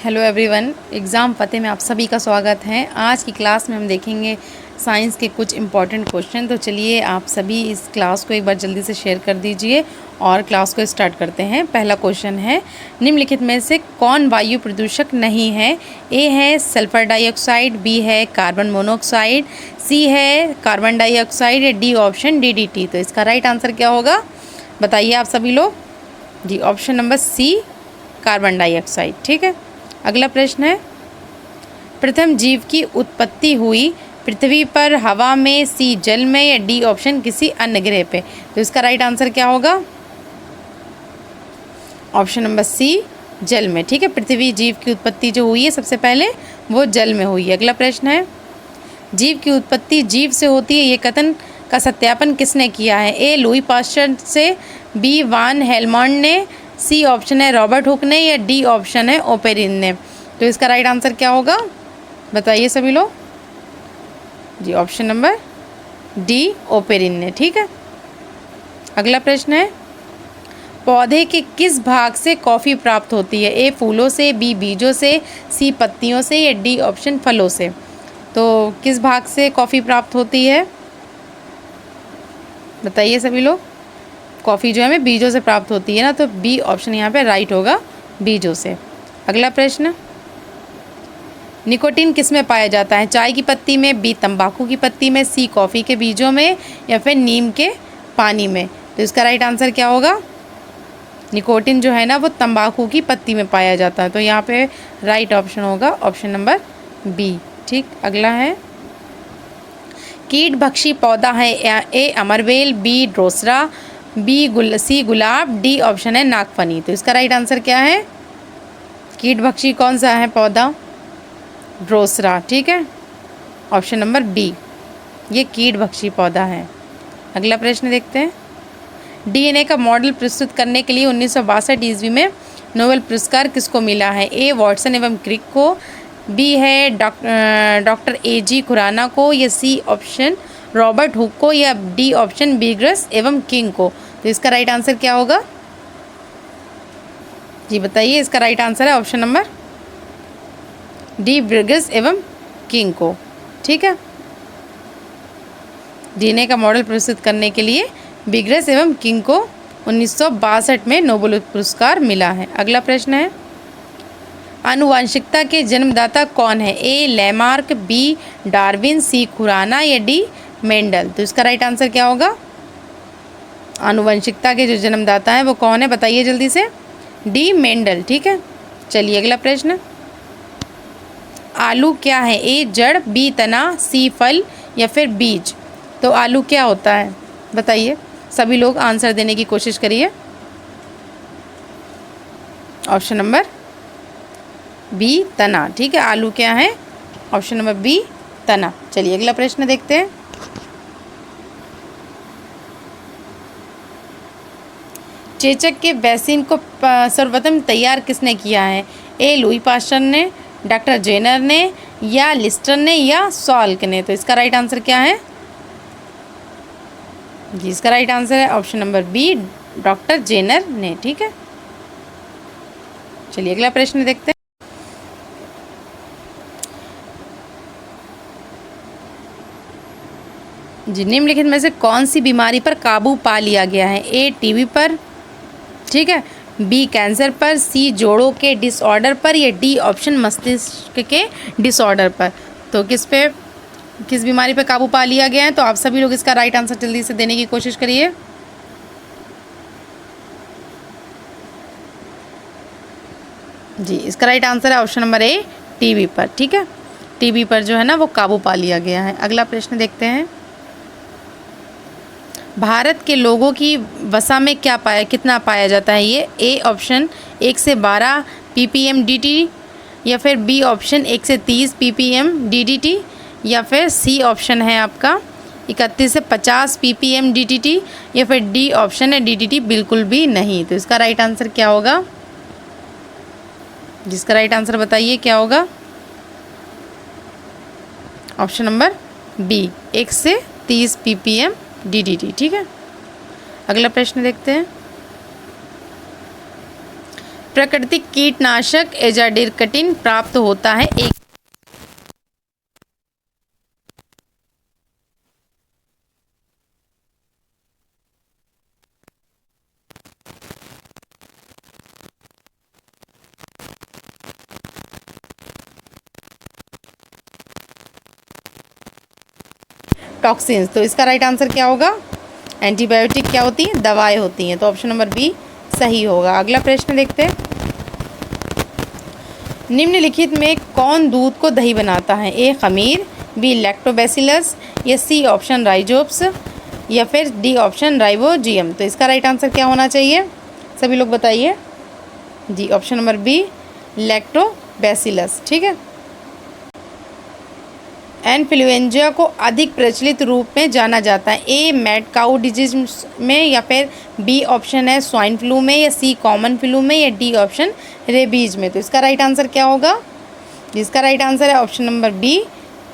Hello everyone, exam फतेह में आप सभी का स्वागत है। आज की क्लास में हम देखेंगे साइंस के कुछ इम्पॉर्टेंट क्वेश्चन। तो चलिए आप सभी इस क्लास को एक बार जल्दी से शेयर कर दीजिए और क्लास को स्टार्ट करते हैं। पहला क्वेश्चन है, निम्नलिखित में से कौन वायु प्रदूषक नहीं है? ए है सल्फर डाइऑक्साइड, बी है कार्बन मोनोऑक्साइड, सी है कार्बन डाइऑक्साइड या डी ऑप्शन DDT। तो इसका राइट आंसर क्या होगा बताइए आप सभी लोग। जी, option number C carbon dioxide. ठीक है, अगला प्रश्न है, प्रथम जीव की उत्पत्ति हुई पृथ्वी पर, हवा में, सी जल में या डी ऑप्शन किसी अन्य ग्रह पे? तो इसका राइट आंसर क्या होगा? ऑप्शन नंबर सी जल में। ठीक है, पृथ्वी जीव की उत्पत्ति जो हुई है सबसे पहले वो जल में हुई है। अगला प्रश्न है, जीव की उत्पत्ति जीव से होती है, ये कथन का सत्यापन किसने किया है? ए लुई पास्चर से, बी वान हेलमंड ने, सी ऑप्शन है रॉबर्ट हुक ने या डी ऑप्शन है ओपेरिन ने? तो इसका राइट आंसर क्या होगा बताइए सभी लोग। जी, ऑप्शन नंबर डी ओपेरिन ने। ठीक है, अगला प्रश्न है, पौधे के किस भाग से कॉफ़ी प्राप्त होती है? ए फूलों से, बी बीजों से, सी पत्तियों से या डी ऑप्शन फलों से? तो किस भाग से कॉफ़ी प्राप्त होती है बताइए सभी लोग। कॉफ़ी जो है हमें बीजों से प्राप्त होती है ना, तो बी ऑप्शन यहाँ पे राइट होगा, बीजों से। अगला प्रश्न, निकोटीन किस में पाया जाता है? चाय की पत्ती में, बी तंबाकू की पत्ती में, सी कॉफ़ी के बीजों में या फिर नीम के पानी में? तो इसका राइट आंसर क्या होगा? निकोटीन जो है ना वो तंबाकू की पत्ती में पाया जाता है, तो यहाँ पे राइट ऑप्शन होगा ऑप्शन नंबर बी। ठीक, अगला है, कीट भक्षी पौधा है? ए अमरवेल, बी ड्रोसरा, सी गुलाब, डी ऑप्शन है नागफनी। तो इसका राइट आंसर क्या है? कीट भक्षी कौन सा है पौधा? ड्रोसरा। ठीक है, ऑप्शन नंबर बी, ये कीट भक्षी पौधा है। अगला प्रश्न देखते हैं, DNA का मॉडल प्रस्तुत करने के लिए 1962 ईस्वी में नोबेल पुरस्कार किसको मिला है? ए वॉटसन एवं क्रिक को, बी है डॉक्टर AG खुराना को या सी ऑप्शन रॉबर्ट हुक को या डी ऑप्शन बिग्रस एवं किंग को? तो इसका राइट आंसर क्या होगा जी बताइए। इसका राइट आंसर है ऑप्शन नंबर डी बिग्रस एवं किंग को। ठीक है, DNA का मॉडल प्रस्तुत करने के लिए बिग्रस एवं किंग को 1962 में नोबेल पुरस्कार मिला है। अगला प्रश्न है, आनुवांशिकता के जन्मदाता कौन है? ए लैमार्क, बी डार्विन, सी खुराना या डी मेंडल? तो इसका राइट आंसर क्या होगा? आनुवंशिकता के जो जन्मदाता हैं वो कौन है बताइए जल्दी से। D Mendel. ठीक है, चलिए अगला प्रश्न, आलू क्या है? ए जड़, बी तना, सी फल या फिर बीज? तो आलू क्या होता है बताइए, सभी लोग आंसर देने की कोशिश करिए। ऑप्शन नंबर बी तना। ठीक है, आलू क्या है? ऑप्शन नंबर बी तना। चलिए अगला प्रश्न देखते हैं, चेचक के वैक्सीन को सर्वप्रथम तैयार किसने किया है? ए लुई पास्चर ने, डॉक्टर जेनर ने या लिस्टर ने या सॉल्क ने? तो इसका राइट आंसर क्या है जी? इसका राइट आंसर है option number B doctor Jenner ने। ठीक है, चलिए अगला प्रश्न देखते हैं, जी निम्नलिखित में से कौन सी बीमारी पर काबू पा लिया गया है? ए टीबी पर, ठीक है, बी कैंसर पर, सी जोड़ों के डिसऑर्डर पर या डी ऑप्शन मस्तिष्क के डिसऑर्डर पर? तो किस बीमारी पर काबू पा लिया गया है? तो आप सभी लोग इसका राइट आंसर जल्दी से देने की कोशिश करिए। जी, इसका राइट आंसर है ऑप्शन नंबर ए टीबी पर। ठीक है, टीबी पर जो है ना वो काबू पा लिया गया है। अगला प्रश्न देखते हैं, भारत के लोगों की वसा में कितना पाया जाता है? ये ए ऑप्शन 1 से 12 ppm DDT या फिर बी ऑप्शन 1 से 30 ppm DDT या फिर सी ऑप्शन है आपका 31 से 50 ppm DDT या फिर डी ऑप्शन है DDT बिल्कुल भी नहीं? तो इसका राइट आंसर क्या होगा? जिसका राइट आंसर बताइए क्या होगा? ऑप्शन नंबर बी 1 से 30 ppm DDT। ठीक है, अगला प्रश्न देखते हैं, प्राकृतिक कीटनाशक एजाडिरकटिन प्राप्त होता है? एक टॉक्सिन्स। तो इसका राइट आंसर क्या होगा? एंटीबायोटिक क्या होती है? दवाएं होती हैं। तो ऑप्शन नंबर बी सही होगा। अगला प्रश्न देखते हैं। निम्नलिखित में कौन दूध को दही बनाता है? ए खमीर, बी लैक्टोबैसिलस, या सी ऑप्शन राइजोप्स, या फिर डी ऑप्शन राइबोजियम। तो इसका राइट आंसर क्या होना चाहिए? सभी लोग बताइए। जी ऑप्शन नंबर बी लैक्टोबैसिलस। ठीक है। इन्फ्लुएंजा को अधिक प्रचलित रूप में जाना जाता है? ए मैड काउ डिजीज में, या फिर बी ऑप्शन है स्वाइन फ्लू में, या सी कॉमन फ्लू में, या डी ऑप्शन रेबीज में। तो इसका राइट आंसर क्या होगा? जिसका राइट आंसर है option number B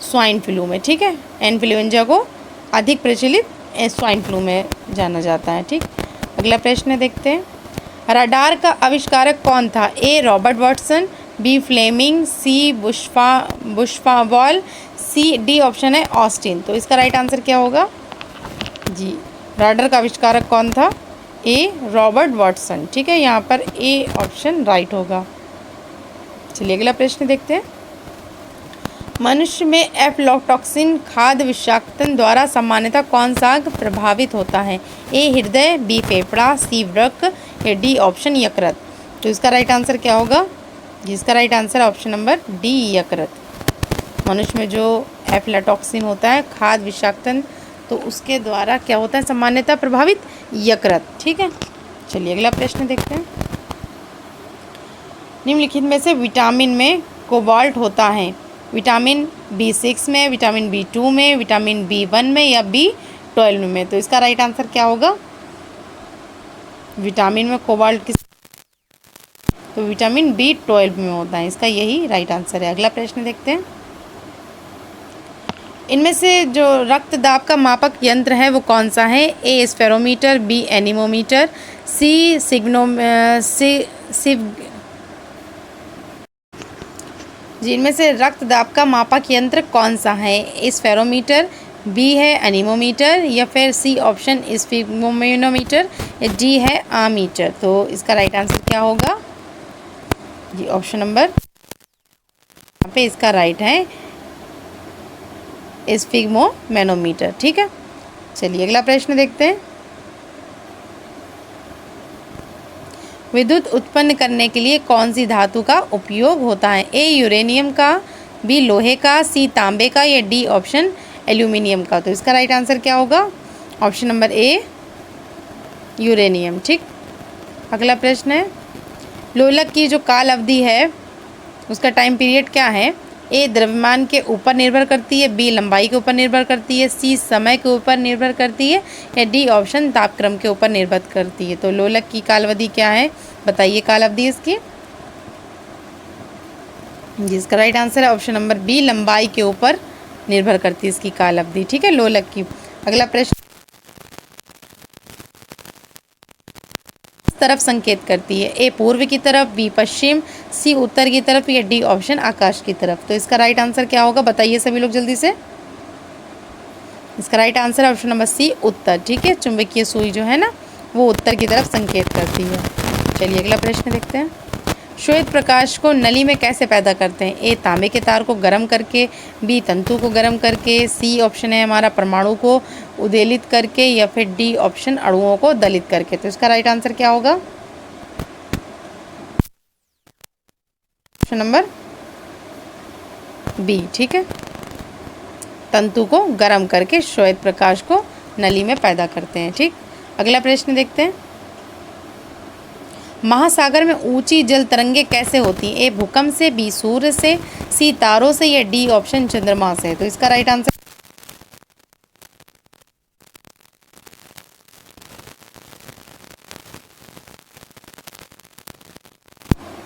swine flu में। ठीक है। इन्फ्लुएंजा को अधिक प्रचलित स्वाइन फ्लू में जाना जाता है। ठीक। अगला प्रश्न देखते हैं। रडार का आविष्कारक कौन था? ए रॉबर्ट वाटसन, बी फ्लेमिंग, सी बुशफावॉल, सी डी ऑप्शन है ऑस्टिन। तो इसका राइट आंसर क्या होगा? जी रडार का आविष्कारक कौन था? ए रॉबर्ट वाटसन। ठीक है। यहाँ पर ए ऑप्शन राइट होगा। चलिए अगला प्रश्न देखते हैं। मनुष्य में एफ्लॉटॉक्सिन खाद्य विषाक्तन द्वारा सामान्यतः कौन सा प्रभावित होता है? ए हृदय, बी फेफड़ा, सी वृक्क, या डी ऑप्शन यकृत। तो इसका राइट आंसर क्या होगा? जिसका right answer option number D यकृत। मनुष्य में जो एफ्लॉटॉक्सिन होता है खाद्य विषाक्तन, तो उसके द्वारा क्या होता है सामान्यतः प्रभावित? यकृत। ठीक है। चलिए अगला प्रश्न देखते हैं। निम्नलिखित में से विटामिन में कोबाल्ट होता है? विटामिन B6 में, विटामिन B2 में, विटामिन B1 में, या B12 में। तो इसका राइट आंसर क्या होगा? विटामिन में कोबाल्ट किस? तो विटामिन B12 में होता है। इसका यही राइट आंसर है। अगला प्रश्न देखते हैं। इनमें से जो रक्त दाब का मापक यंत्र है वो कौन सा है? ए स्फेरोमीटर, बी एनीमोमीटर, सी जिनमें से रक्त दाब का मापक यंत्र कौन सा है? स्फेरोमीटर, बी है एनीमोमीटर, या फिर सी ऑप्शन स्फिग्मोमेनोमीटर, या डी है आमीटर। तो इसका राइट आंसर क्या होगा? जी ऑप्शन नंबर यहाँ पे इसका राइट है स्फिग्मोमेनोमीटर। ठीक है। चलिए अगला प्रश्न देखते हैं। विद्युत उत्पन्न करने के लिए कौन सी धातु का उपयोग होता है? ए यूरेनियम का, बी लोहे का, सी तांबे का, या डी ऑप्शन एल्यूमिनियम का। तो इसका राइट आंसर क्या होगा? Option number A uranium. ठीक। अगला प्रश्न है। लोलक की जो काल अवधि है उसका टाइम पीरियड क्या है? ए द्रव्यमान के ऊपर निर्भर करती है, बी लंबाई के ऊपर निर्भर करती है, सी समय के ऊपर निर्भर करती है, या डी ऑप्शन तापक्रम के ऊपर निर्भर करती है। तो लोलक की काल अवधि क्या है? बताइए काल अवधि इसकी। जिसका राइट आंसर है ऑप्शन नंबर बी लंबाई के ऊपर निर्भर करती है इसकी काल अवधि। ठीक है। लोलक की। अगला प्रश्न तरफ संकेत करती है? ए पूर्व की तरफ, बी पश्चिम, सी उत्तर की तरफ, या डी ऑप्शन आकाश की तरफ। तो इसका राइट आंसर क्या होगा? बताइए सभी लोग जल्दी से। इसका राइट आंसर है ऑप्शन नंबर सी उत्तर। ठीक है। चुंबकीय सुई जो है ना वो उत्तर की तरफ संकेत करती है। चलिए अगला प्रश्न देखते हैं। श्वेत प्रकाश को नली में कैसे पैदा करते हैं? ए तांबे के तार को गर्म करके, बी तंतु को गर्म करके, सी ऑप्शन है हमारा परमाणु को उद्वेलित करके, या फिर डी ऑप्शन अणुओं को दलित करके। तो इसका राइट आंसर क्या होगा? Option number B. ठीक है। तंतु को गर्म करके श्वेत प्रकाश को नली में पैदा करते हैं। ठीक। अगला प्रश्न देखते हैं। महासागर में ऊंची जल तरंगे कैसे होती हैं? ए भूकंप से, बी सूर्य से, सी तारों से, या डी ऑप्शन चंद्रमा से। तो इसका राइट आंसर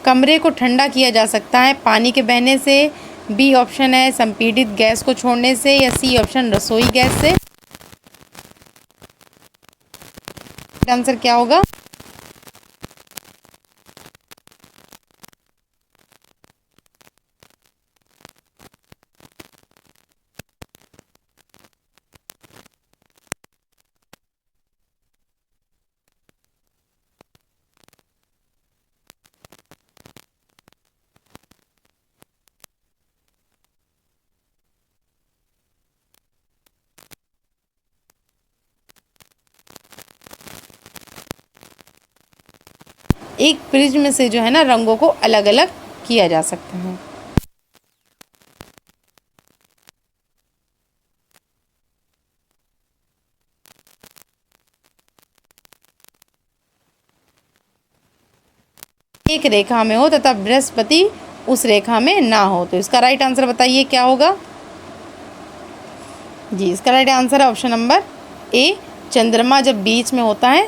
कमरे को ठंडा किया जा सकता है पानी के बहने से, बी ऑप्शन है संपीड़ित गैस को छोड़ने से, या सी ऑप्शन रसोई गैस से। आंसर क्या होगा? एक प्रिज्म से जो है ना रंगों को अलग अलग किया जा सकता है। एक रेखा में हो तथा बृहस्पति उस रेखा में ना हो, तो इसका राइट आंसर बताइए क्या होगा। जी, इसका राइट आंसर है ऑप्शन नंबर ए, चंद्रमा जब बीच में होता है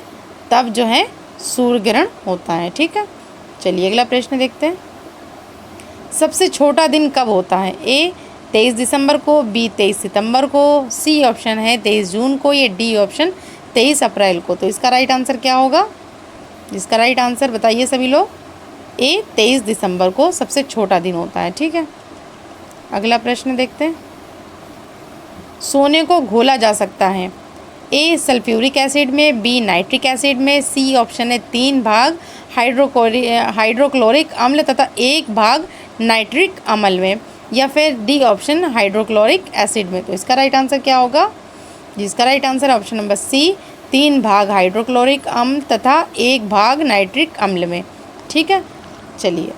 तब जो है सूर्य ग्रहण होता है। ठीक है, चलिए अगला प्रश्न देखते हैं। सबसे छोटा दिन कब होता है? ए 23 दिसंबर को, बी 23 सितंबर को, सी ऑप्शन है 23 जून को, या डी ऑप्शन 23 अप्रैल को। तो इसका राइट आंसर क्या होगा? इसका राइट आंसर बताइए सभी लोग। ए 23 दिसंबर को सबसे छोटा दिन होता है। ठीक है, अगला प्रश्न देखते हैं। सोने को घोला जा सकता है? ए सल्फ्यूरिक एसिड में, बी नाइट्रिक एसिड में, सी ऑप्शन है 3 भाग हाइड्रोक्लोरिक अम्ल तथा 1 भाग नाइट्रिक अम्ल में, या फिर डी ऑप्शन हाइड्रोक्लोरिक एसिड में। तो इसका राइट आंसर क्या होगा? जिसका राइट आंसर है ऑप्शन नंबर सी, 3 भाग हाइड्रोक्लोरिक अम्ल तथा 1 भाग नाइट्रिक अम्ल में। ठीक है, चलिए